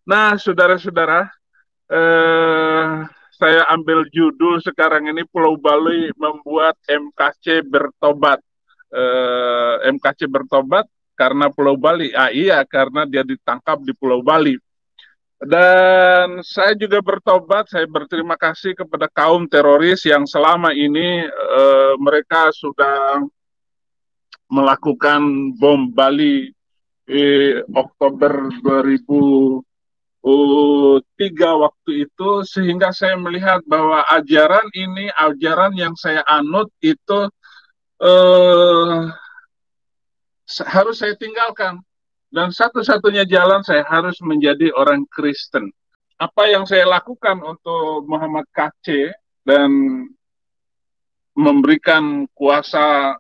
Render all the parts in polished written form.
Nah, saudara-saudara, eh, saya ambil judul sekarang ini Pulau Bali membuat MKC bertobat. MKC bertobat karena Pulau Bali. Ah iya, karena dia ditangkap di Pulau Bali. Dan saya juga bertobat, saya berterima kasih kepada kaum teroris yang selama ini mereka sudah melakukan bom Bali Oktober 2003 waktu itu, sehingga saya melihat bahwa ajaran ini, ajaran yang saya anut itu eh, harus saya tinggalkan. Dan satu-satunya jalan saya harus menjadi orang Kristen. Apa yang saya lakukan untuk Muhammad KC dan memberikan kuasa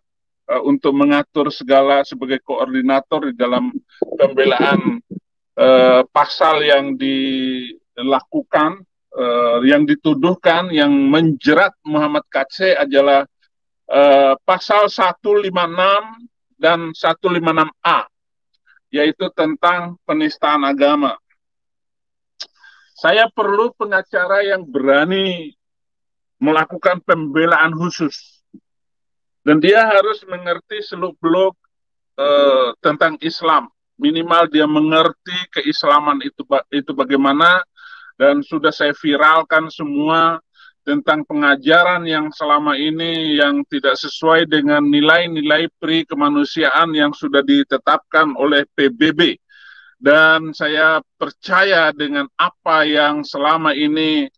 untuk mengatur segala sebagai koordinator di dalam pembelaan pasal yang dilakukan, yang dituduhkan, yang menjerat Muhammad KC adalah pasal 156 dan 156A, yaitu tentang penistaan agama. Saya perlu pengacara yang berani melakukan pembelaan khusus. Dan dia harus mengerti seluk-beluk tentang Islam. Minimal dia mengerti keislaman itu bagaimana, dan sudah saya viralkan semua tentang pengajaran yang selama ini yang tidak sesuai dengan nilai-nilai pri kemanusiaan yang sudah ditetapkan oleh PBB. Dan saya percaya dengan apa yang selama ini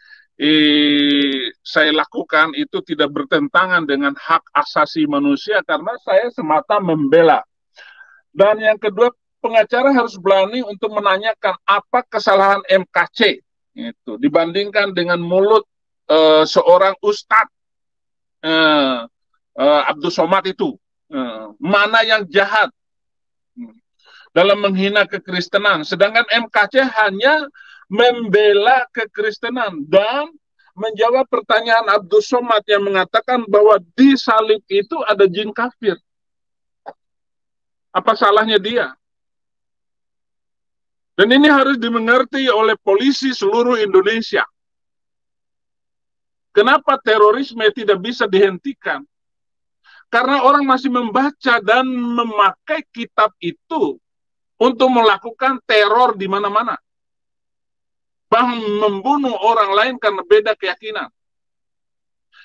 saya lakukan itu tidak bertentangan dengan hak asasi manusia, karena saya semata membela. Dan yang kedua, pengacara harus berani untuk menanyakan apa kesalahan MKC itu dibandingkan dengan mulut seorang ustadz Abdul Somad itu. Mana yang jahat dalam menghina kekristenan, sedangkan MKC hanya membela kekristenan dan menjawab pertanyaan Abdul Somad yang mengatakan bahwa di salib itu ada jin kafir. Apa salahnya dia? Dan ini harus dimengerti oleh polisi seluruh Indonesia. Kenapa terorisme tidak bisa dihentikan? Karena orang masih membaca dan memakai kitab itu untuk melakukan teror di mana-mana. Bahkan membunuh orang lain karena beda keyakinan.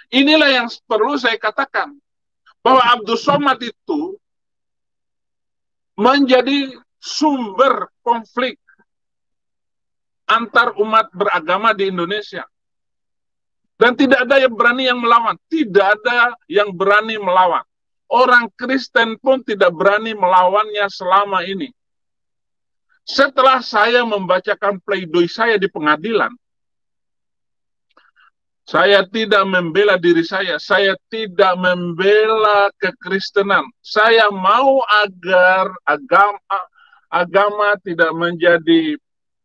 Inilah yang perlu saya katakan, bahwa Abdul Somad itu menjadi sumber konflik antar umat beragama di Indonesia. Dan tidak ada yang berani yang melawan. Tidak ada yang berani melawan. Orang Kristen pun tidak berani melawannya selama ini. Setelah saya membacakan pledoi saya di pengadilan, saya tidak membela diri saya tidak membela kekristenan. Saya mau agar agama tidak menjadi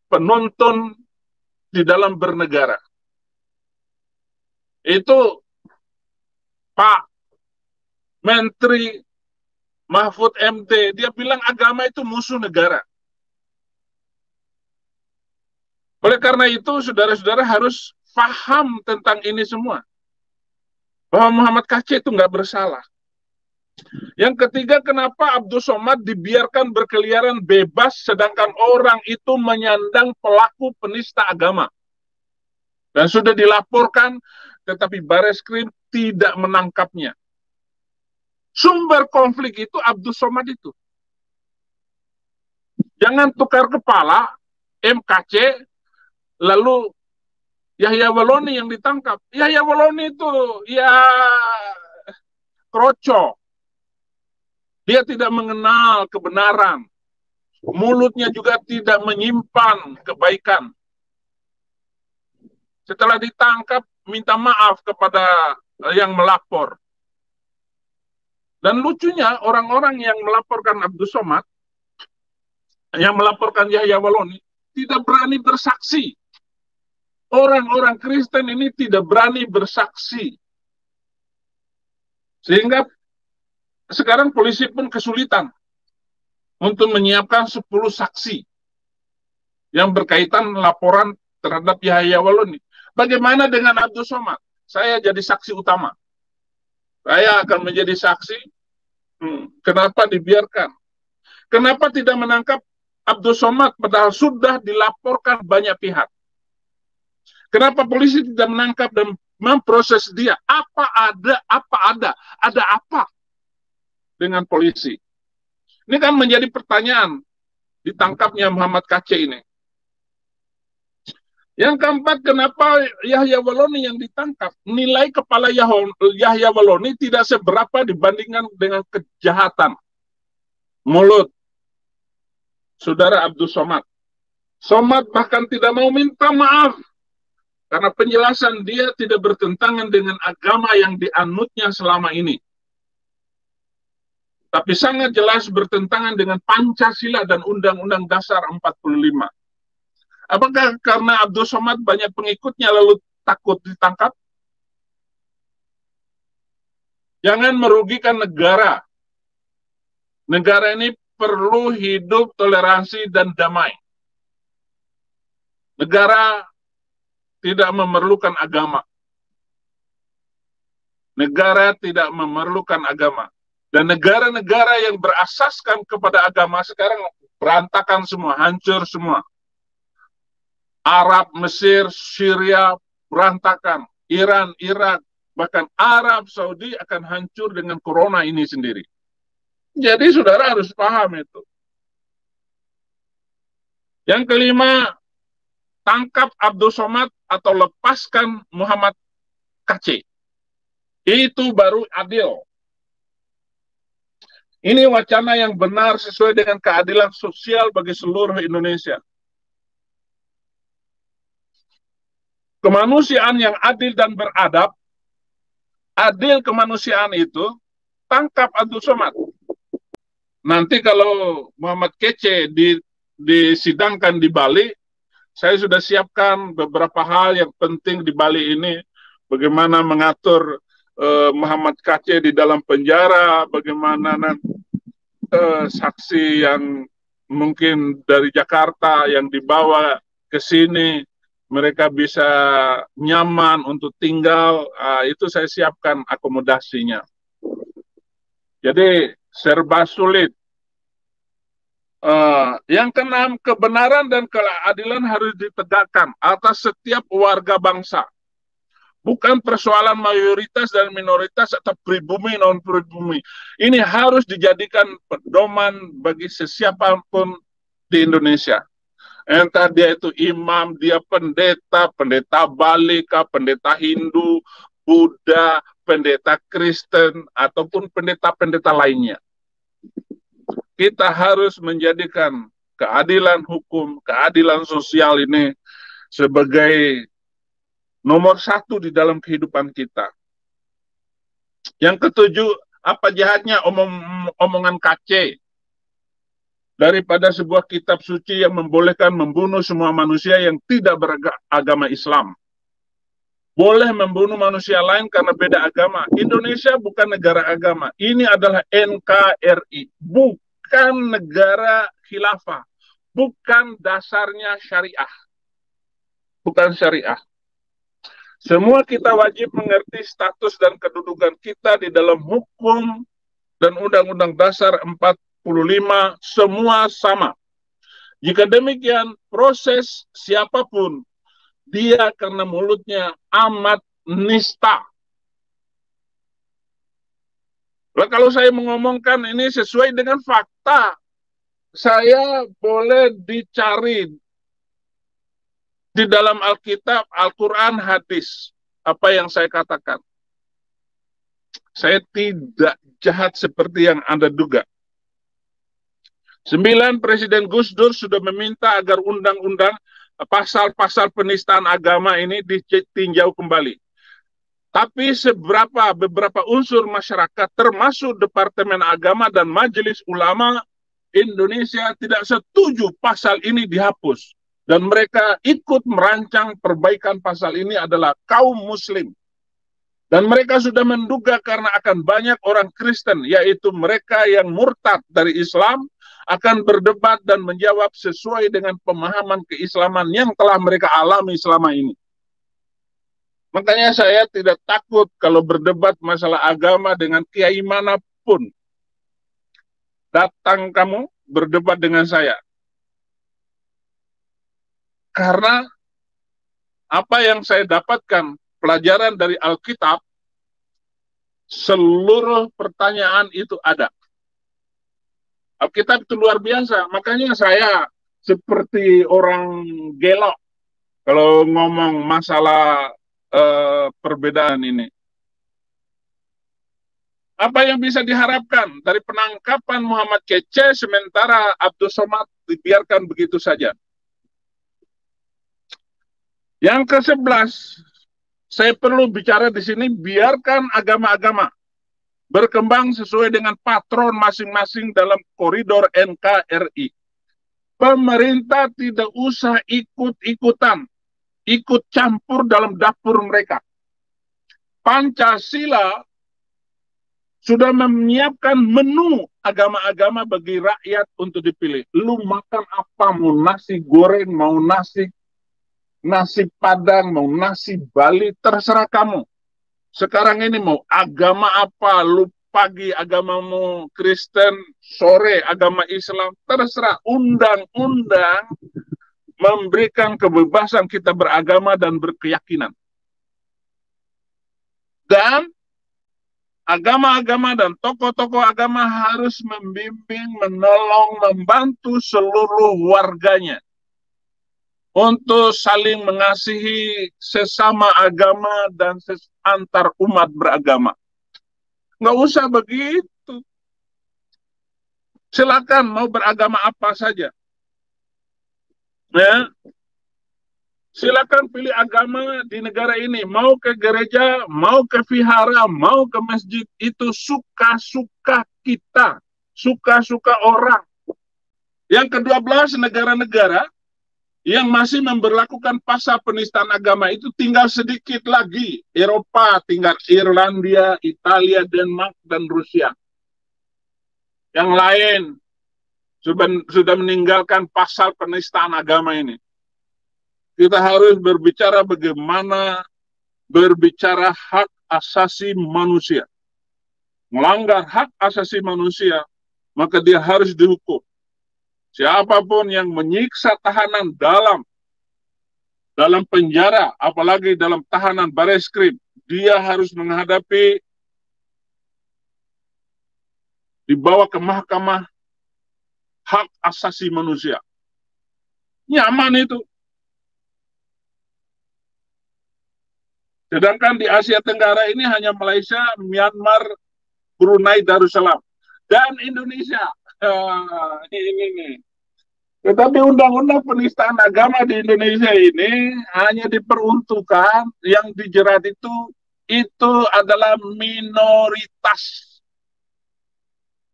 penuntun di dalam bernegara. Itu Pak Menteri Mahfud MD, dia bilang agama itu musuh negara. Oleh karena itu, saudara-saudara harus paham tentang ini semua. Bahwa Muhammad KC itu nggak bersalah. Yang ketiga, kenapa Abdul Somad dibiarkan berkeliaran bebas sedangkan orang itu menyandang pelaku penista agama. Dan sudah dilaporkan, tetapi Bareskrim tidak menangkapnya. Sumber konflik itu Abdul Somad itu. Jangan tukar kepala, MKC, lalu Yahya Waloni yang ditangkap. Yahya Waloni itu ya kroco. Dia tidak mengenal kebenaran. Mulutnya juga tidak menyimpan kebaikan. Setelah ditangkap, minta maaf kepada yang melapor. Dan lucunya, orang-orang yang melaporkan Abdul Somad, yang melaporkan Yahya Waloni, tidak berani bersaksi. Orang-orang Kristen ini tidak berani bersaksi. Sehingga sekarang polisi pun kesulitan untuk menyiapkan 10 saksi. yang berkaitan laporan terhadap Yahya Waloni. Bagaimana dengan Abdul Somad? Saya jadi saksi utama. Saya akan menjadi saksi. Kenapa dibiarkan? Kenapa tidak menangkap Abdul Somad padahal sudah dilaporkan banyak pihak? Kenapa polisi tidak menangkap dan memproses dia? Ada apa dengan polisi? Ini kan menjadi pertanyaan ditangkapnya Muhammad KC ini. Yang keempat, kenapa Yahya Waloni yang ditangkap? Nilai kepala Yahya Waloni tidak seberapa dibandingkan dengan kejahatan mulut saudara Abdul Somad. Somad bahkan tidak mau minta maaf karena penjelasan dia tidak bertentangan dengan agama yang dianutnya selama ini. Tapi sangat jelas bertentangan dengan Pancasila dan Undang-Undang Dasar 45. Apakah karena Abdul Somad banyak pengikutnya lalu takut ditangkap? Jangan merugikan negara. Negara ini perlu hidup toleransi dan damai. Negara tidak memerlukan agama. Negara tidak memerlukan agama. Dan negara-negara yang berasaskan kepada agama sekarang berantakan semua, hancur semua. Arab, Mesir, Syria berantakan. Iran, Irak, bahkan Arab Saudi akan hancur dengan corona ini sendiri. Jadi saudara harus paham itu. Yang kelima, tangkap Abdul Somad atau lepaskan Muhammad KC. Itu baru adil. Ini wacana yang benar sesuai dengan keadilan sosial bagi seluruh Indonesia. Kemanusiaan yang adil dan beradab, adil kemanusiaan itu, tangkap Abdul Somad. Nanti kalau Muhammad KC disidangkan di Bali, saya sudah siapkan beberapa hal yang penting di Bali ini, bagaimana mengatur Muhammad KC di dalam penjara, bagaimana saksi yang mungkin dari Jakarta yang dibawa ke sini, mereka bisa nyaman untuk tinggal, itu saya siapkan akomodasinya. Jadi serba sulit. Yang keenam, kebenaran dan keadilan harus ditegakkan atas setiap warga bangsa. Bukan persoalan mayoritas dan minoritas atau pribumi non-pribumi. Ini harus dijadikan pedoman bagi sesiapapun di Indonesia. Entah dia itu imam, dia pendeta, pendeta Bali, pendeta Hindu, Buddha, pendeta Kristen, ataupun pendeta-pendeta lainnya. Kita harus menjadikan keadilan hukum, keadilan sosial ini sebagai nomor satu di dalam kehidupan kita. Yang ketujuh, apa jahatnya omongan KC? Daripada sebuah kitab suci yang membolehkan membunuh semua manusia yang tidak beragama Islam. Boleh membunuh manusia lain karena beda agama. Indonesia bukan negara agama. Ini adalah NKRI. Bukan negara khilafah. Bukan dasarnya syariah. Bukan syariah. Semua kita wajib mengerti status dan kedudukan kita di dalam hukum dan Undang-Undang Dasar 45, semua sama. Jika demikian, proses siapapun, dia karena mulutnya amat nista. Nah, kalau saya mengomongkan ini sesuai dengan fakta, saya boleh dicari di dalam Alkitab, Al-Quran, hadis, apa yang saya katakan. Saya tidak jahat seperti yang Anda duga. 9, Presiden Gus Dur sudah meminta agar undang-undang pasal-pasal penistaan agama ini ditinjau kembali. Tapi beberapa unsur masyarakat, termasuk Departemen Agama dan Majelis Ulama Indonesia, tidak setuju pasal ini dihapus. Dan mereka ikut merancang perbaikan pasal ini adalah kaum muslim. Dan mereka sudah menduga karena akan banyak orang Kristen, yaitu mereka yang murtad dari Islam, akan berdebat dan menjawab sesuai dengan pemahaman keislaman yang telah mereka alami selama ini. Makanya saya tidak takut kalau berdebat masalah agama dengan kiai manapun. Datang kamu berdebat dengan saya. Karena apa yang saya dapatkan pelajaran dari Alkitab, seluruh pertanyaan itu ada. Alkitab itu luar biasa, makanya saya seperti orang gelok kalau ngomong masalah perbedaan ini. Apa yang bisa diharapkan dari penangkapan Muhammad Kece sementara Abdul Somad dibiarkan begitu saja? Yang ke-11, saya perlu bicara di sini, biarkan agama-agama berkembang sesuai dengan patron masing-masing dalam koridor NKRI. Pemerintah tidak usah ikut-ikutan, ikut campur dalam dapur mereka. Pancasila sudah menyiapkan menu agama-agama bagi rakyat untuk dipilih. Lu makan apa? Mau nasi goreng, mau nasi Padang, mau nasi Bali, terserah kamu. Sekarang ini mau agama apa? Lu pagi agamamu Kristen, sore agama Islam, terserah. Undang-undang memberikan kebebasan kita beragama dan berkeyakinan. Dan agama-agama dan tokoh-tokoh agama harus membimbing, menolong, membantu seluruh warganya untuk saling mengasihi sesama agama dan antar umat beragama. Nggak usah begitu. Silakan mau beragama apa saja. Ya. Silakan pilih agama di negara ini. Mau ke gereja, mau ke vihara, mau ke masjid. Itu suka-suka kita. Suka-suka orang. Yang ke-12, negara-negara yang masih memberlakukan pasal penistaan agama itu tinggal sedikit lagi. Eropa, tinggal Irlandia, Italia, Denmark, dan Rusia. Yang lain sudah meninggalkan pasal penistaan agama ini. Kita harus berbicara bagaimana berbicara hak asasi manusia. Melanggar hak asasi manusia, maka dia harus dihukum. Siapapun yang menyiksa tahanan dalam penjara, apalagi dalam tahanan Bareskrim, dia harus menghadapi dibawa ke mahkamah hak asasi manusia. Nyaman itu. Sedangkan di Asia Tenggara ini hanya Malaysia, Myanmar, Brunei Darussalam, dan Indonesia. Ini. Tetapi undang-undang penistaan agama di Indonesia ini hanya diperuntukkan yang dijerat itu adalah minoritas.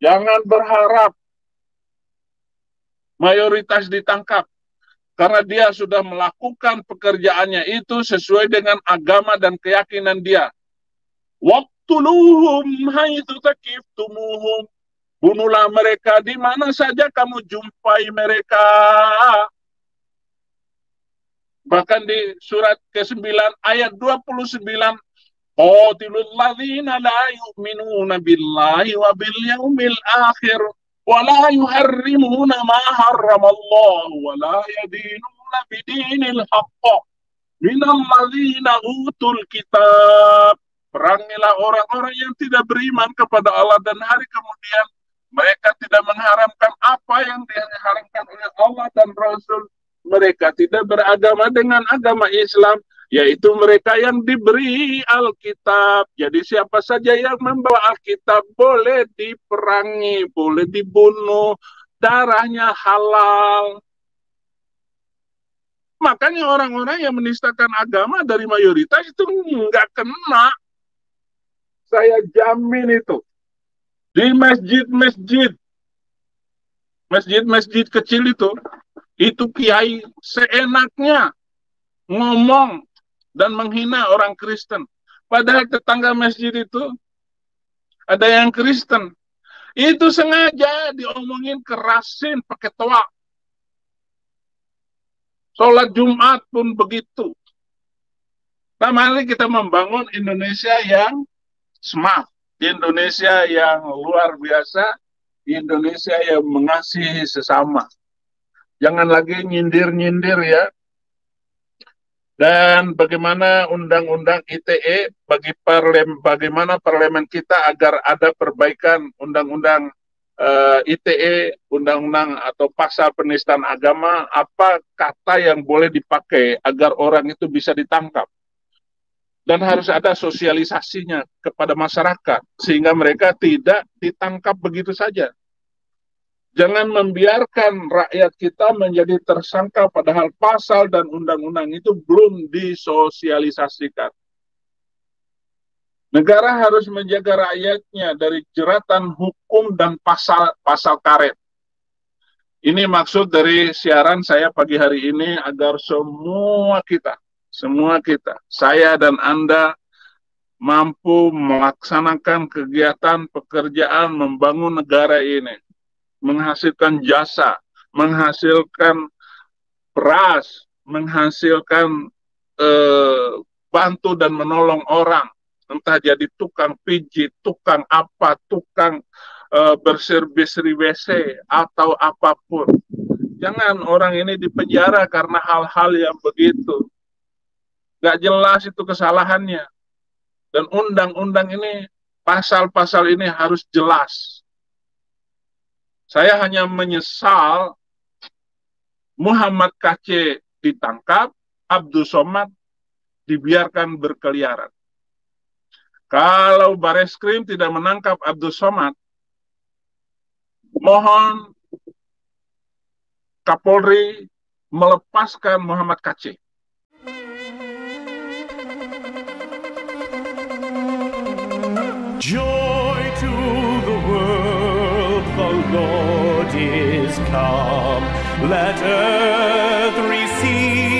Jangan berharap mayoritas ditangkap. Karena dia sudah melakukan pekerjaannya itu sesuai dengan agama dan keyakinan dia. Waqtuluhum haitsu taqiftumuhum. Bunuhlah mereka di mana saja kamu jumpai mereka. Bahkan di surat ke-9 ayat 29, qatilul ladzina la yu'minuna billahi wa bil yaumil akhir ولا يحرمون ما حرم الله ولا يدينون بدين الحق من الذين أوتوا الكتاب. Perangilah orang-orang yang tidak beriman kepada Allah dan hari kemudian mereka tidak mengharamkan apa yang diharamkan oleh Allah dan Rasul. Mereka tidak beragama dengan agama Islam, yaitu mereka yang diberi Alkitab. Jadi siapa saja yang membawa Alkitab boleh diperangi, boleh dibunuh, darahnya halal. Makanya orang-orang yang menistakan agama dari mayoritas itu nggak kena. Saya jamin itu. Di masjid kecil itu kiai seenaknya ngomong dan menghina orang Kristen. Padahal tetangga masjid itu ada yang Kristen. Itu sengaja diomongin kerasin pakai toa. Sholat Jumat pun begitu. Nah, mari kita membangun Indonesia yang smart, Indonesia yang luar biasa, Indonesia yang mengasihi sesama. Jangan lagi nyindir-nyindir ya. Dan bagaimana Undang-Undang ITE, bagaimana parlemen kita agar ada perbaikan Undang-Undang ITE, Undang-Undang atau pasal penistaan agama, apa kata yang boleh dipakai agar orang itu bisa ditangkap. Dan harus ada sosialisasinya kepada masyarakat, sehingga mereka tidak ditangkap begitu saja. Jangan membiarkan rakyat kita menjadi tersangka padahal pasal dan undang-undang itu belum disosialisasikan. Negara harus menjaga rakyatnya dari jeratan hukum dan pasal karet. Ini maksud dari siaran saya pagi hari ini agar semua kita, saya dan Anda mampu melaksanakan kegiatan pekerjaan membangun negara ini. Menghasilkan jasa, menghasilkan beras, menghasilkan bantu dan menolong orang, entah jadi tukang pijit, tukang apa, tukang bersih-bersih WC atau apapun. Jangan orang ini dipenjara karena hal-hal yang begitu. Gak jelas itu kesalahannya. Dan undang-undang ini, pasal-pasal ini harus jelas. Saya hanya menyesal Muhammad KC ditangkap, Abdul Somad dibiarkan berkeliaran. Kalau Bareskrim tidak menangkap Abdul Somad, mohon Kapolri melepaskan Muhammad KC. Joy to the world, the Lord is come. Let earth receive